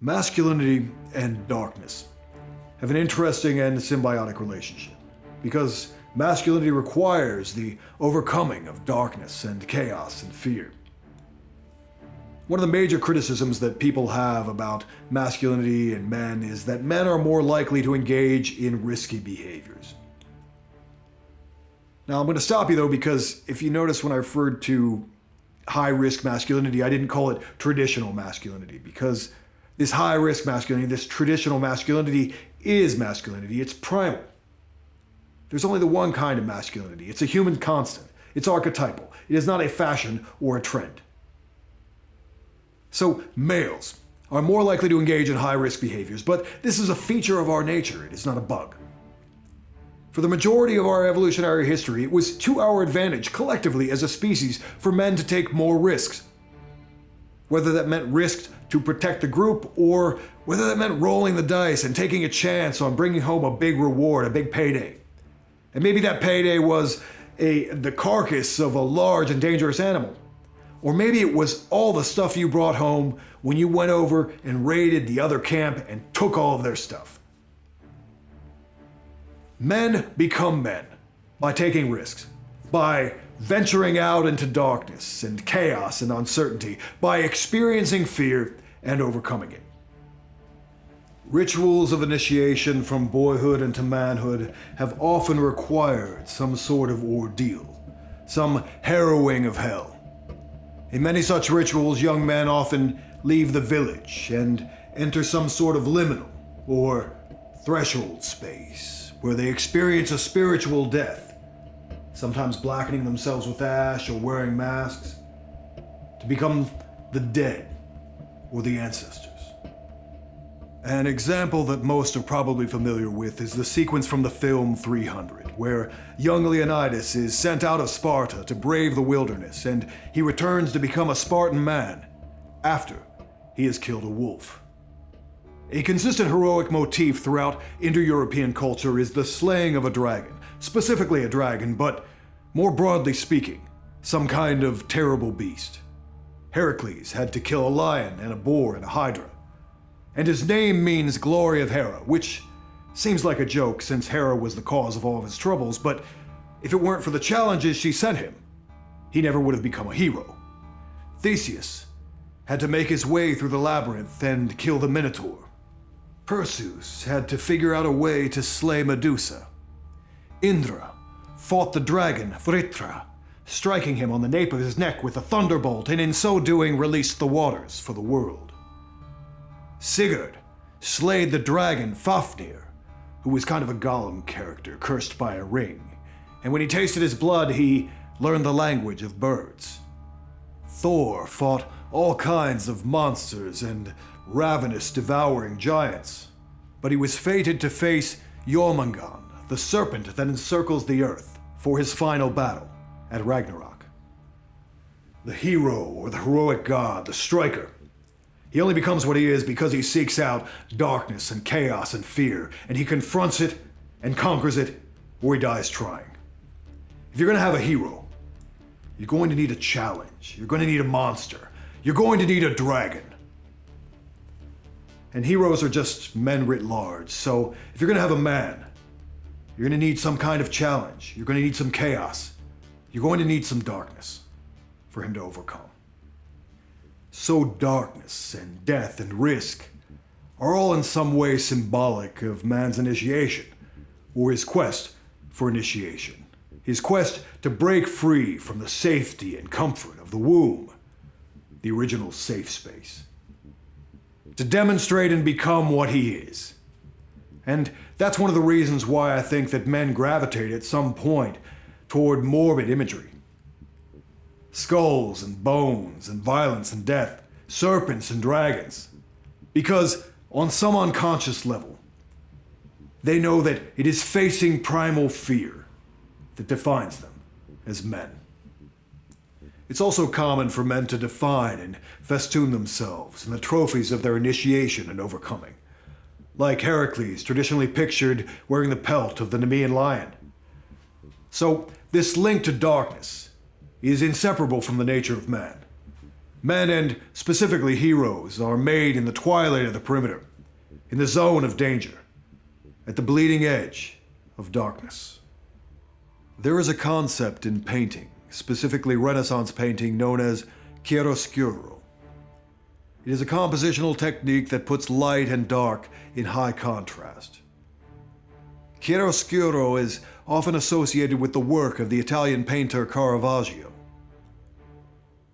Masculinity and darkness have an interesting and symbiotic relationship, because masculinity requires the overcoming of darkness and chaos and fear. One of the major criticisms that people have about masculinity and men is that men are more likely to engage in risky behaviors. Now, I'm going to stop you though, because if you notice when I referred to high-risk masculinity, I didn't call it traditional masculinity, because this high-risk masculinity, this traditional masculinity is masculinity. It's primal. There's only the one kind of masculinity. It's a human constant. It's archetypal. It is not a fashion or a trend. So males are more likely to engage in high-risk behaviors, but this is a feature of our nature. It is not a bug. For the majority of our evolutionary history, it was to our advantage collectively as a species for men to take more risks. Whether that meant risks to protect the group, or whether that meant rolling the dice and taking a chance on bringing home a big reward, a big payday. And maybe that payday was the carcass of a large and dangerous animal. Or maybe it was all the stuff you brought home when you went over and raided the other camp and took all of their stuff. Men become men by taking risks, by venturing out into darkness and chaos and uncertainty, by experiencing fear and overcoming it. Rituals of initiation from boyhood into manhood have often required some sort of ordeal, some harrowing of hell. In many such rituals, young men often leave the village and enter some sort of liminal or threshold space where they experience a spiritual death, sometimes blackening themselves with ash or wearing masks, to become the dead or the ancestors. An example that most are probably familiar with is the sequence from the film 300, where young Leonidas is sent out of Sparta to brave the wilderness, and he returns to become a Spartan man after he has killed a wolf. A consistent heroic motif throughout Indo-European culture is the slaying of a dragon, specifically a dragon, but more broadly speaking, some kind of terrible beast. Heracles had to kill a lion and a boar and a hydra. And his name means glory of Hera, which seems like a joke since Hera was the cause of all of his troubles, but if it weren't for the challenges she sent him, he never would have become a hero. Theseus had to make his way through the labyrinth and kill the Minotaur. Perseus had to figure out a way to slay Medusa. Indra fought the dragon Vritra, striking him on the nape of his neck with a thunderbolt, and in so doing released the waters for the world. Sigurd slayed the dragon Fafnir, who was kind of a Gollum character cursed by a ring, and when he tasted his blood, he learned the language of birds. Thor fought all kinds of monsters and ravenous, devouring giants, but he was fated to face Jormungand, the serpent that encircles the earth, for his final battle at Ragnarok. The hero, or the heroic god, the striker, he only becomes what he is because he seeks out darkness and chaos and fear, and he confronts it and conquers it, or he dies trying. If you're going to have a hero, you're going to need a challenge. You're going to need a monster. You're going to need a dragon. And heroes are just men writ large, so if you're going to have a man, you're going to need some kind of challenge. You're going to need some chaos. You're going to need some darkness for him to overcome. So darkness and death and risk are all in some way symbolic of man's initiation, or his quest for initiation, his quest to break free from the safety and comfort of the womb, the original safe space, to demonstrate and become what he is. And that's one of the reasons why I think that men gravitate at some point toward morbid imagery. Skulls and bones and violence and death, serpents and dragons. Because on some unconscious level, they know that it is facing primal fear that defines them as men. It's also common for men to define and festoon themselves in the trophies of their initiation and overcoming, like Heracles, traditionally pictured wearing the pelt of the Nemean lion. So this link to darkness is inseparable from the nature of man. Men, and specifically heroes, are made in the twilight of the perimeter, in the zone of danger, at the bleeding edge of darkness. There is a concept in painting, specifically Renaissance painting, known as Chiaroscuro. It is a compositional technique that puts light and dark in high contrast. Chiaroscuro is often associated with the work of the Italian painter Caravaggio.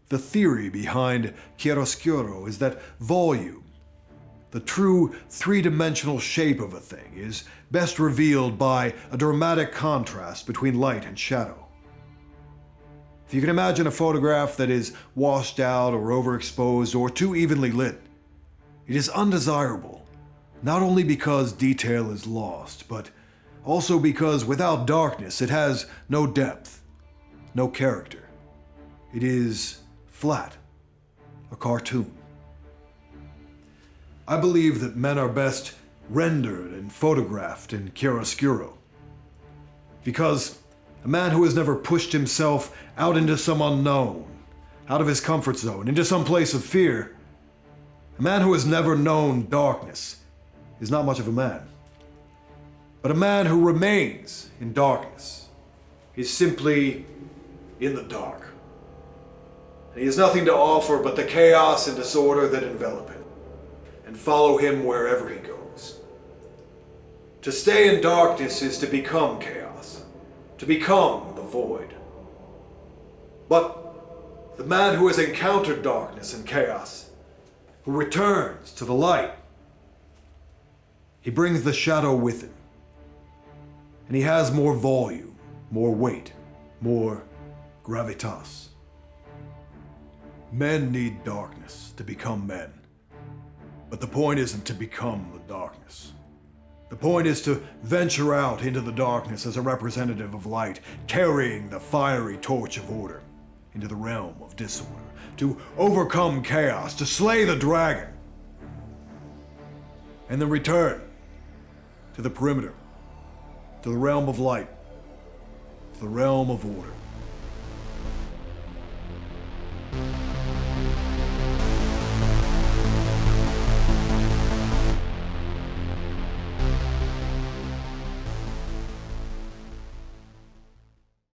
The theory behind chiaroscuro is that volume, the true three-dimensional shape of a thing, is best revealed by a dramatic contrast between light and shadow. If you can imagine a photograph that is washed out or overexposed or too evenly lit, it is undesirable, not only because detail is lost, but also because without darkness it has no depth, no character. It is flat, a cartoon. I believe that men are best rendered and photographed in chiaroscuro, because a man who has never pushed himself out into some unknown, out of his comfort zone, into some place of fear, a man who has never known darkness is not much of a man. But a man who remains in darkness is simply in the dark. And he has nothing to offer but the chaos and disorder that envelop him, and follow him wherever he goes. To stay in darkness is to become chaos, to become the void. But the man who has encountered darkness and chaos, who returns to the light, he brings the shadow with him. And he has more volume, more weight, more gravitas. Men need darkness to become men. But the point isn't to become the darkness. The point is to venture out into the darkness as a representative of light, carrying the fiery torch of order into the realm of disorder, to overcome chaos, to slay the dragon, and then return to the perimeter, to the realm of light, to the realm of order.